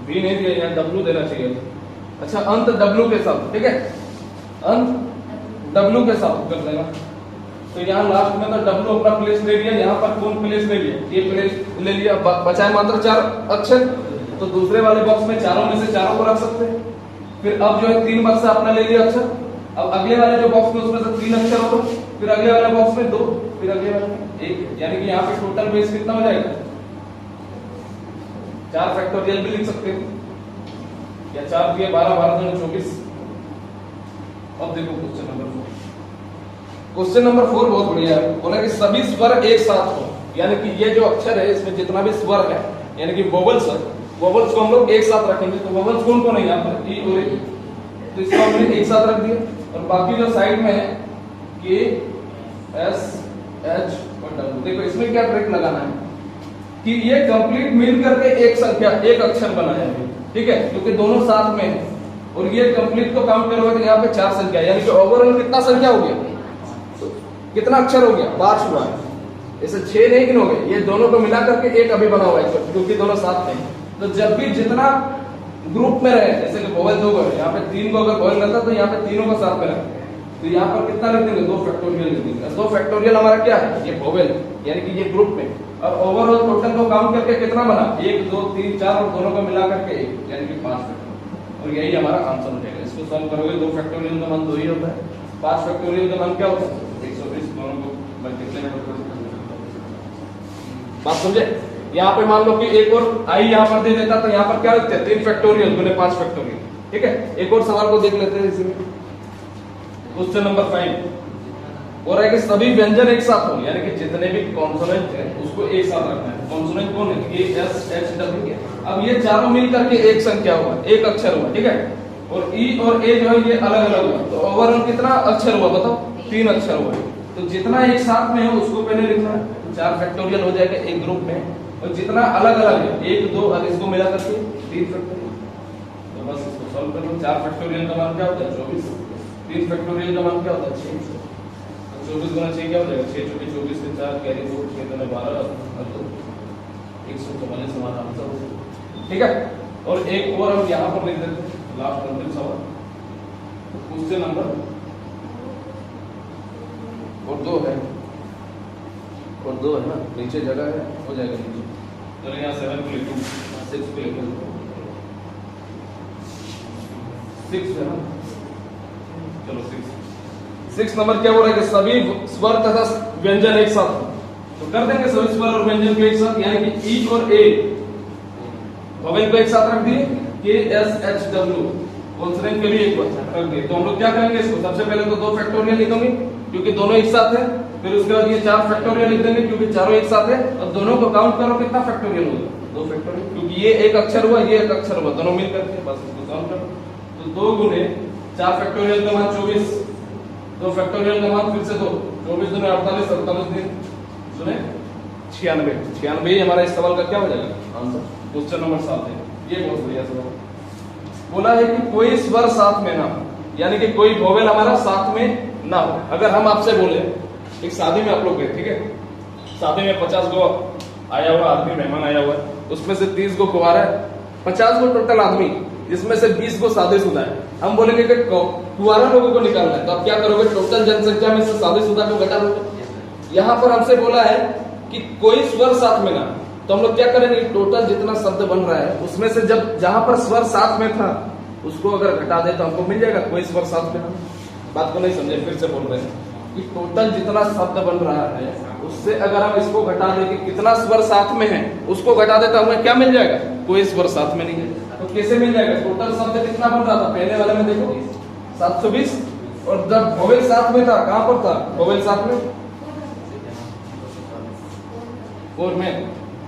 बी नहीं दिया, यहाँ डब्ल्यू देना चाहिए। अच्छा, अंत डब्ल्यू के साथ, ठीक है, अंत डब्ल्यू के साथ कर देना। तो यहाँ लास्ट में तो डब्ल्यू अपना प्लेस ले लिया, यहाँ पर कौन प्लेस ले लिया, ये प्लेस ले लिया, बचाए मात्र 4 अक्षर। तो दूसरे वाले बॉक्स में चारों में से चारों को रख सकते हैं। फिर अब जो है 3 बक्सा अपना ले लिया अक्षर। अब अगले वाले जो बॉक्स में उसमें से 3 अक्षर होगा, फिर अगले वाले बॉक्स में 2, फिर अगले वाले में 1। यानी कि यहाँ पे टोटल बेस कितना हो जाएगा, 4 फैक्टोरियल भी लिख सकते हैं, या 4 दिए 12 12 24। अब देखो क्वेश्चन नंबर 4। क्वेश्चन नंबर 4 बहुत बढ़िया है। बोला कि सभी स्वर एक साथ हो, यानी कि ये जो अक्षर है इसमें जितना भी स्वर है, यानी कि वोवेल्स है, वोवेल्स को हम लोग एक साथ रखेंगे। तो वोवेल्स कौन कौन है यहाँ पर, ई और ए, तो इसको हमने एक साथ रख दिया। और बाकी जो साइड में है के एस एच और डब्ल्यू, देखो इसमें क्या ट्रिक लगाना है कि ये कंप्लीट मिल करके एक संख्या, एक अक्षर बनाया है। ठीक है, क्योंकि दोनों साथ में है और ये कंप्लीट को काउंट करोगे तो यहाँ पे 4 संख्या, यानी कि ओवरऑल कितना संख्या हो गया, कितना अक्षर हो गया, 5 हुआ है। ऐसे 6 नहीं गिनोगे, ये दोनों को मिला करके एक अभी बना हुआ है क्योंकि दोनों साथ में। तो जब भी जितना ग्रुप में रहे, जैसे कि वोवेल 2 है, यहाँ पे 3 को अगर वोवेल रहता तो यहाँ पे तीनों को साथ में रखते हैं, तो यहाँ पर कितना लिख देंगे 2 फैक्टोरियल लिख देंगे। 2 फैक्टोरियल हमारा क्या है, ये वोवेल यानी कि ये ग्रुप में। और ओवरऑल टोटल को काउंट करके कितना बना 1 2 3 4 और दोनों को मिला करके 1 यानी कि 5 फैक्टोरियल, और यही हमारा आंसर हो जाएगा। इसको सॉल्व करोगे 2 फैक्टोरियल का मान 2 ही होता है, 5 फैक्टोरियल का मान क्या होता है 120, दोनों को मल्टीप्लाई करके। बात समझे? यहाँ पे मान लो कि एक और आई यहाँ पर दे देता तो यहाँ पर क्या लिखते हैं 3 फैक्टोरियल गुने 5 फैक्टोरियल। ठीक है, एक और सवाल को देख लेते हैं इसमें। क्वेश्चन नंबर 5 हो रहा है कि सभी व्यंजन एक साथ हो, यानी कि जितने भी कॉन्सोनेंट है उसको एक साथ रखना है। कॉन्सोनेंट कौन है, ए एस एच डब्ल्यू। अब ये चारों मिल करके एक संख्या हुआ, एक अक्षर हुआ, ठीक है, और ई और ए जो है ये अलग अलग हुआ, तो ओवरऑल कितना अक्षर हुआ बताओ 3 अक्षर हुआ। तो जितना एक साथ में है उसको पहले लिखना है, 4 फैक्टोरियल हो जाएगा एक ग्रुप में, और जितना अलग अलग है 1 2 और इसको मिला करके 3 फैक्टोरियल। तो बस इसको सॉल्व कर लो। 4 फैक्टोरियल का मान क्या होता है 24, 3 फैक्टोरियल का मान क्या होता है 6। 24 गुना 6 क्या हो जाएगा 6 चौके 24 से 4 कैरी 2 6 गुना 12 और 2 144 हमारा आंसर हो जाएगा। ठीक है, और एक और हम यहाँ पर लिख देते हैं लास्ट अंतिम सवाल। क्वेश्चन नंबर और 2 है, और 2 है ना, नीचे जगह है, हो जाएगा नीचे। चलो यहाँ 7 को लिखो, 6 को लिखो, 6 है ना, चलो 6 नंबर क्या हो रहा है कि सभी स्वर तथा व्यंजन एक साथ, तो कर देंगे सभी स्वर और व्यंजन को एक साथ, यानी कि ई और ए वोवेल को एक साथ रख दिए, के एस एच डब्ल्यू कॉन्सोनेंट के लिए एक साथ रख दिए। तो हम लोग क्या करेंगे इसको, सबसे पहले तो 2 फैक्टोरियल लिखेंगे क्योंकि दोनों एक साथ है, फिर उसके बाद ये 4 फैक्टोरियल लिख देंगे क्योंकि चारों एक साथ है, और दोनों को काउंट करो कितना फैक्टोरियल होगा 2 फैक्टोरियल, क्योंकि ये एक अक्षर हुआ ये एक अक्षर हुआ, दोनों मिल करके बस इसको सॉल्व करो। तो 2 गुने 4 फैक्टोरियल का मान 24, 2 फैक्टोरियल का मान फिर से 2, 24 दुने 48, 48 दिन सुने 96, 96 हमारा इस सवाल का क्या हो जाएगा आंसर। क्वेश्चन नंबर 7 है, ये बहुत बढ़िया सवाल बोला है कि कोई स्वर साथ में ना हो, यानी कि कोई वोवेल हमारा साथ में ना हो। अगर हम आपसे बोले एक शादी में आप लोग गए, ठीक है, शादी में 50 गो आया हुआ आदमी मेहमान आया हुआ है, उसमें से 30 गो कुंवारा है, 50 गो टोटल आदमी, जिसमें से 20 गो शादीशुदा है। हम बोलेंगे कि कुंवारा लोगों को निकालना है, तो आप क्या करोगे टोटल जनसंख्या में से शादीशुदा को घटा दोगे। यहाँ पर हमसे बोला है कि कोई स्वर साथ में ना, तो हम लोग क्या करेंगे टोटल जितना शब्द बन रहा है उसमें से जब जहां पर स्वर साथ में था उसको अगर घटा दे तो हमको मिल जाएगा कोई स्वर साथ में ना। बात को नहीं समझे, फिर से बोल रहे हैं कि टोटल जितना शब्द बन रहा है उससे अगर हम इसको घटा दे कि कितना स्वर साथ में है उसको घटा दे तो हमें क्या मिल जाएगा कोई स्वर साथ में नहीं है। तो कैसे मिल जाएगा, टोटल शब्द कितना बन रहा था पहले वाले में देखो 720, और जब वोवेल साथ में था कहां पर था वोवेल साथ में 4 में,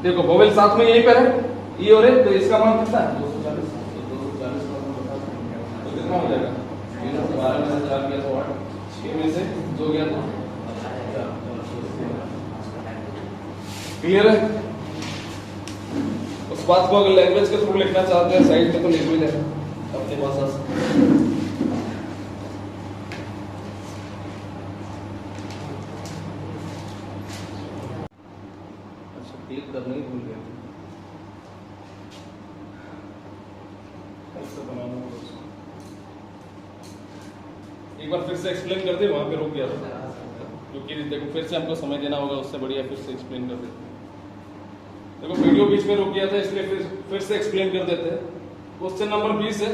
देखो वोवेल साथ में यहीं पर है ई और ए, तो इसका मान कितना है 240, तो कितना हो जाएगा 12 में से 4 गया तो 8, 6 में से 2 गया तो क्लियर है। उस बात को अगर लैंग्वेज के थ्रू लिखना चाहते हैं साइड में तो लिख भी लेना अपनी भाषा से। अच्छा क्लिक करना ही भूल गया, ऐसे बनाना होगा उसको। एक बार फिर से एक्सप्लेन कर दे, वहां पे रुक गया था क्योंकि देखो फिर से हमको समय देना होगा, उससे बढ़िया फिर से एक्सप्लेन कर देते हैं। देखो वीडियो बीच में रुक गया था इसलिए फिर से एक्सप्लेन कर देते हैं। क्वेश्चन नंबर 20 है,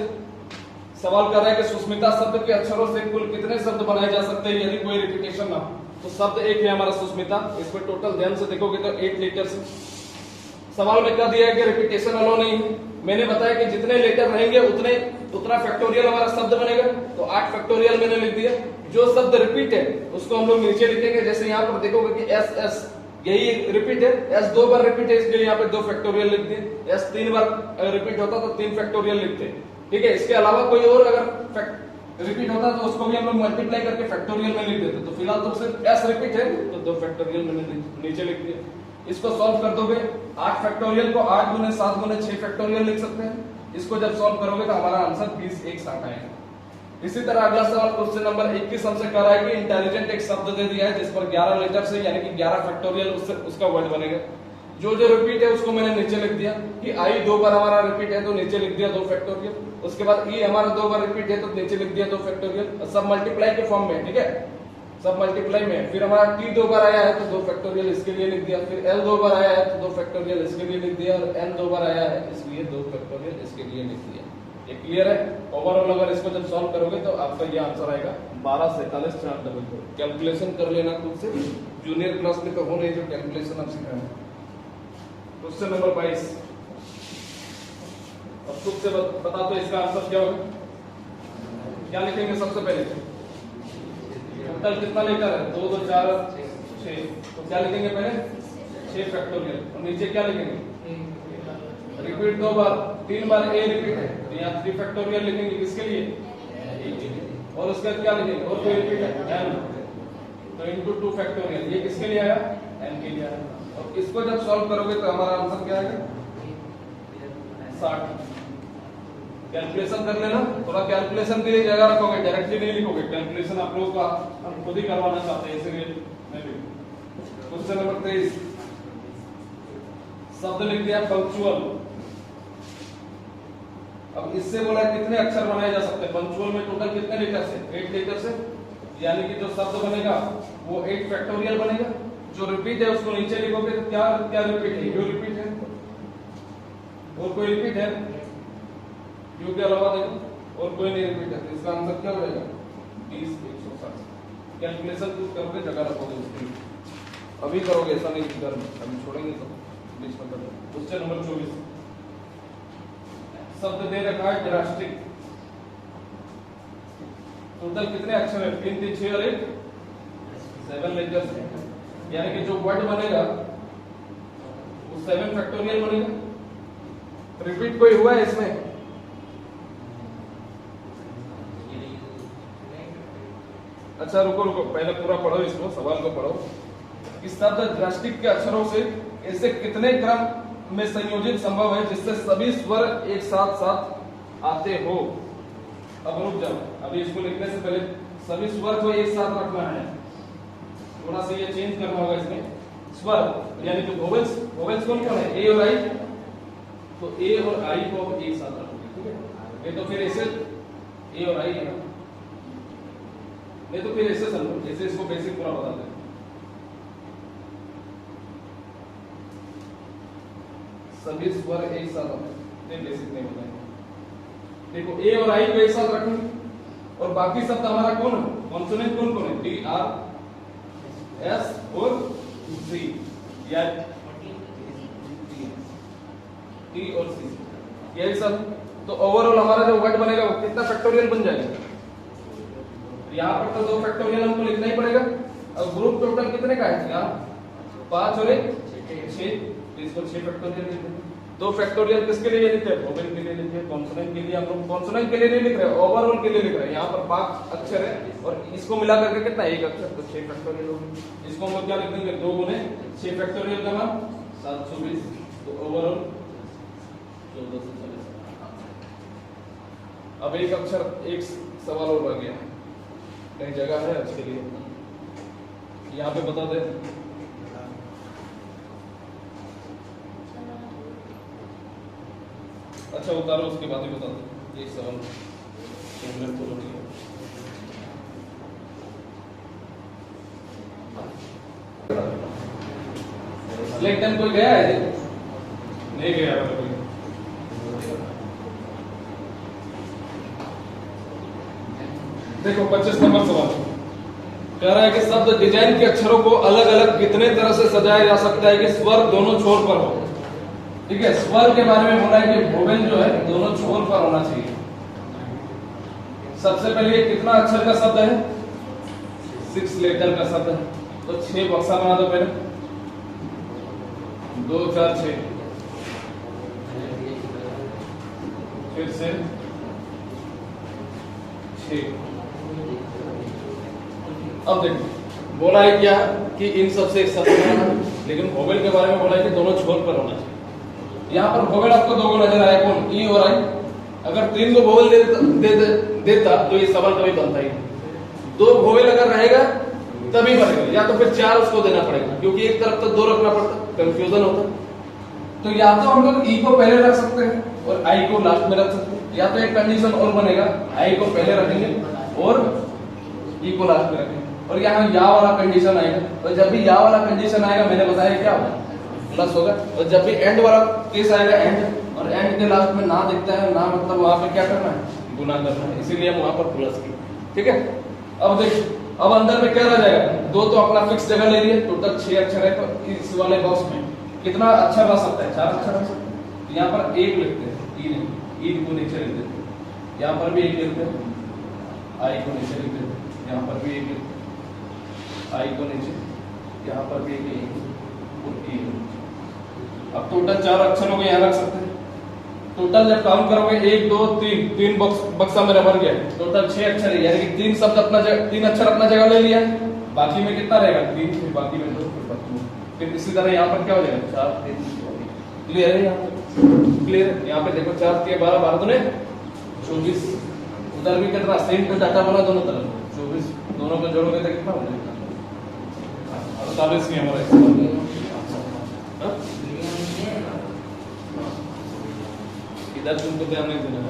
सवाल कर रहा है कि सुस्मिता शब्द के अक्षरों से कुल कितने शब्द बनाए जा सकते हैं यदि कोई रिपीटेशन ना हो। तो शब्द एक है हमारा सुस्मिता, इसमें टोटल ध्यान से देखोगे तो 8 लेटर्स है। सवाल में क्या दिया है कि रिपीटेशन अलो नहीं है। मैंने बताया कि जितने लेटर रहेंगे उतना फैक्टोरियल हमारा शब्द बनेगा, तो 8 फैक्टोरियल मैंने लिख दिया। जो शब्द रिपीट है उसको हम लोग नीचे लिखेंगे, जैसे यहाँ पर देखोगे कि एस एस यही रिपीट है, एस 2 बार रिपीट है इसलिए यहाँ पे 2 फैक्टोरियल लिख दिए, एस 3 बार रिपीट होता तो 3 फैक्टोरियल लिखते हैं। ठीक है, इसके अलावा कोई और अगर रिपीट होता तो उसको भी हम लोग मल्टीप्लाई करके फैक्टोरियल में लिख देते। तो फिलहाल तो सिर्फ एस रिपीट है तो 2 फैक्टोरियल मैंने नीचे लिख दिया। इसको सॉल्व कर दोगे 8 फैक्टोरियल को 8 गुने 7 गुने 6 फैक्टोरियल लिख सकते हैं। इसको जब सॉल्व करोगे तो हमारा आंसर 20 एक साथ आएगा। इसी तरह अगला सवाल क्वेश्चन नंबर 21 हमसे कह रहा है कि इंटेलिजेंट एक शब्द दे दिया है जिस पर 11 लेटर से यानी कि 11 फैक्टोरियल उसका वर्ड बनेगा। जो जो रिपीट है उसको मैंने नीचे लिख दिया कि आई 2 बार हमारा रिपीट है तो नीचे लिख दिया 2 फैक्टोरियल। उसके बाद ई हमारा 2 बार रिपीट है तो नीचे लिख दिया 2 फैक्टोरियल, सब मल्टीप्लाई के फॉर्म में, ठीक है, सब मल्टीप्लाई में। फिर हमारा टी 2 बार आया है तो 2 फैक्टोरियल इसके लिए लिख दिया, फिर एल 2 बार आया है तो 2 फैक्टोरियल इसके लिए लिख दिया, और एन 2 बार आया है इसलिए 2 फैक्टोरियल इसके लिए लिख दिया। ये क्लियर है? ओवरऑल अगर इसको जब सॉल्व करोगे तो आपका ये आंसर आएगा 1247 कैलकुलेशन कर लेना खुद से, जूनियर क्लास में तो हो नहीं जो कैलकुलेशन आप सिखाए। क्वेश्चन नंबर 22, अब खुद से बता दो इसका आंसर क्या होगा। क्या लिखेंगे सबसे पहले? टोटल कितना लेकर है? 2 2 4 6, तो क्या लिखेंगे पहले? 6 फैक्टोरियल, और नीचे क्या लिखेंगे? रिपीट 2 बार, 3 बार ए रिपीट है तो यहाँ 3 फैक्टोरियल लिखेंगे, किसके लिए? ए के लिए। और उसके बाद क्या लिखेंगे? और कोई रिपीट है एन, तो इनटू 2 फैक्टोरियल, ये किसके लिए आया? एन के लिए आया। और इसको जब सॉल्व करोगे तो हमारा आंसर क्या आएगा? 60। कैलकुलेशन कर लेना, थोड़ा कैलकुलेशन के लिए जगह रखोगे, डायरेक्टली नहीं लिखोगे, कैलकुलेशन आप लोगों का हम खुद ही करवाना चाहते हैं, इसलिए मैं भी। क्वेश्चन नंबर 23, शब्द लिख दिया पंक्चुअल। अब इससे बोला कितने अक्षर बनाए जा सकते हैं पंक्चुअल में? टोटल कितने लेटर से? 8 लेटर से, यानी कि जो शब्द बनेगा वो 8 फैक्टोरियल बनेगा। जो रिपीट है उसको नीचे लिखोगे तो क्या क्या रिपीट है? यू रिपीट है, और कोई रिपीट है? यू के अलावा देखो और कोई नहीं रिपीट है, तो इसका आंसर क्या हो जाएगा? 20 160। कैलकुलेशन कुछ करोगे जगह रखोगे उसके लिए, अभी करोगे, ऐसा नहीं कि अभी छोड़ेंगे तो बीच में करोगे। क्वेश्चन नंबर 24, शब्द दे रखा है ड्रास्टिक। टोटल कितने अक्षर है? 3 3 6 और 1 7 लेटर्स है, यानी कि जो वर्ड बनेगा वो 7 फैक्टोरियल बनेगा। रिपीट कोई हुआ है इसमें? अच्छा रुको रुको, पहले पूरा पढ़ो इसको, सवाल को पढ़ो। इस शब्द ड्रास्टिक के अक्षरों से ऐसे कितने क्रम में संयोजित संभव है जिससे सभी स्वर एक साथ साथ आते हो? अब रुक जाओ, अभी इसको लिखने से पहले सभी स्वर को एक साथ रखना है, थोड़ा सा ये चेंज करना होगा इसमें। स्वर यानी कि वोवेल्स, वोवेल्स कौन कौन है? ए और आई, तो ए और आई को एक साथ रखोगे, ठीक है? ये तो फिर ऐसे ए और आई है ना, नहीं तो फिर ऐसे समझो, जैसे इसको बेसिक पूरा बताते हैं। सभी स्वर एक साथ आते हैं, नहीं बेसिक नहीं बताएंगे। देखो ए और आई को एक साथ रखेंगे, और बाकी शब्द हमारा कौन है? कॉन्सोनेंट कौन कौन है? डी आर एस और सी, या टी और सी, यही सब। तो ओवरऑल हमारा जो वर्ड बनेगा वो कितना फैक्टोरियल बन जाएगा? यहाँ पर तो 2 फैक्टोरियल हमको लिखना ही पड़ेगा। अब ग्रुप टोटल कितने का है? यहाँ 5 और 1 6, तो इसको 6 फैक्टोरियल लिखते हैं। 2 फैक्टोरियल किसके लिए लिखते हैं? वोवेल के लिए लिखते हैं। कॉन्सोनेंट के लिए हम लोग कॉन्सोनेंट के लिए नहीं लिख रहे हैं, ओवरऑल के लिए लिख रहे हैं। यहाँ पर 5 अक्षर है और इसको मिला करके कितना? 1 अक्षर, तो 6 फैक्टोरियल होगा। इसको हम लोग क्या लिख देंगे? 2 गुने 6 फैक्टोरियल का नाम 720, तो ओवरऑल 1440। अब एक अक्षर, एक सवाल और रह गया, कहीं जगह है उसके लिए, यहाँ पे बता दे। अच्छा उतारो, उसके बाद ही बता दे। एक सवाल सिलेक्ट कोई गया है? नहीं गया कोई। देखो 25 नंबर सवाल कह रहा है कि शब्द डिजाइन के अक्षरों को अलग अलग कितने तरह से सजाया जा सकता है कि स्वर दोनों छोर पर हो। ठीक है, स्वर के बारे में बोला है कि वोवेल जो है दोनों छोर पर होना चाहिए। सबसे पहले ये कितना अक्षर का शब्द है? 6 लेटर का शब्द है, तो 6 बक्सा बना दो पहले, 2 4 6, फिर से 6। अब देखो बोला है क्या कि इन सबसे एक शब्द बनाना, लेकिन वोवेल के बारे में बोला है कि दोनों छोर पर होना चाहिए। यहाँ पर वोवेल आपको 2 नजर आया, कौन? ई और आई। अगर 3 को वोवेल देता तो ये सवाल कभी बनता ही नहीं। 2 वोवेल अगर रहेगा तभी बनेगा, या तो फिर 4 उसको देना पड़ेगा, क्योंकि एक तरफ तो 2 रखना पड़ता, कंफ्यूजन होता। तो या तो हम लोग ई को पहले रख सकते हैं और आई को लास्ट में रख सकते हैं, या तो एक कंडीशन और बनेगा, आई को पहले रखेंगे और ई को लास्ट में रखेंगे, और यहाँ या वाला कंडीशन आएगा। और जब भी या वाला कंडीशन आएगा, मैंने बताया क्या होगा, प्लस होगा। और जब भी एंड वाला केस आएगा, एंड, और एंड के लास्ट में ना दिखता है, ना मतलब वहां पे क्या करना है, गुना करना है, इसीलिए हम वहां पर प्लस की। ठीक है, अब देख, अब अंदर में क्या रह जाएगा, दो तो अपना फिक्स जगह ले लिए, टोटल 6 अक्षर है, तो इस वाले बॉक्स में कितना अक्षर रह सकता है, 4 अक्षर रह सकता है। तो यहाँ पर 1 लिखते हैं, ई नहीं, ई को नीचे लिख देते हैं, यहाँ पर भी 1 लिखते हैं, आई को नीचे लिख देते हैं, यहाँ पर भी 1 लिखते हैं, आई को नीचे, यहाँ पर भी 1 लिखते हैं, और ई। अब टोटल 4 अक्षरों को यहाँ रख सकते हैं। टोटल जब काउंट करोगे 1 2 3, 3 बक्सा मेरा भर गया, टोटल 6 अक्षर है, यानी कि 3 शब्द अपना 3 अक्षर अपना जगह ले लिया, बाकी में कितना रहेगा, 3, फिर बाकी में 2, फिर बाकी में, फिर इसी तरह यहाँ पर क्या हो जाएगा, 4 3। क्लियर है, यहाँ पर क्लियर है। यहाँ पे देखो 4 3 12 12 दूने 24, उधर भी कितना सेम को डाटा बना, दोनों तरफ 24, दोनों को जोड़ोगे तो कितना हो जाएगा, 48 में हमारा इधर तुमको ध्यान नहीं देना।